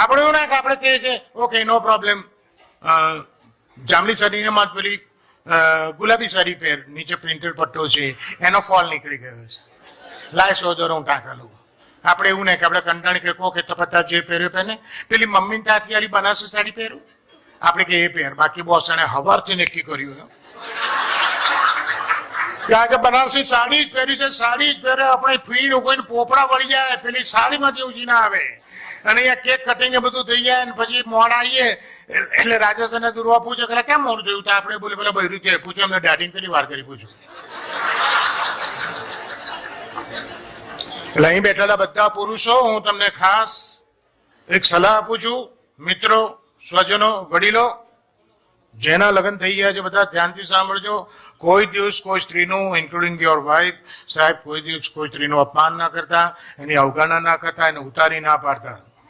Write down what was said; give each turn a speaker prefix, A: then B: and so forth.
A: આપણે એવું ના કે આપણે કહીએ કે ઓકે નો પ્રોબ્લેમ, જાંબલી સાડીને માં પેલી ગુલાબી સાડી પહેર, નીચે પ્રિન્ટેડ પટ્ટો છે, એનો ફોલ નીકળી ગયો છે, લાય સોદરો હું ટાંકા લઉં. આપણે એવું નહીં કે આપણે કંટાળી કે કહો કે ટપટા જે પહેર્યો પહેને, પેલી મમ્મીને ત્યાંથી વાળી બનારસી સાડી પહેરું, આપણે કે એ પહેર. બાકી બોસ એને હવારથી નક્કી કર્યું કે આજે બનારસી સાડી જ પહેરી છે, સાડી જ પહેરે. આપણે ફીણ કોઈને પોપડા વળી જાય, પેલી સાડીમાંથી ઉજી ના આવે. અને અહીંયા કેક કટિંગ બધું થઈ જાય ને પછી મોડા આવીએ એટલે રાજેશ અને દુર્વા પૂછે કે કેમ મોડું થયું? તો આપણે બોલે પેલા બૈરું કે પૂછ્યું, અમને દાઢી પેલી વાર કરી પૂછ્યું. એટલે અહીં બેઠેલા બધા પુરુષો, હું તમને ખાસ એક સલાહ આપું છું. મિત્રો, સ્વજનો, વડીલો, જેના લગ્ન થઈ ગયા છે બધા ધ્યાનથી સાંભળજો. કોઈ દિવસ કોઈ સ્ત્રીનું, ઇન્ક્લુડિંગ યોર વાઇફ, સાહેબ, કોઈ દિવસ કોઈ સ્ત્રીનું અપમાન ના કરતા, એની અવગણના ના કરતા, એને ઉતારી ના પાડતા.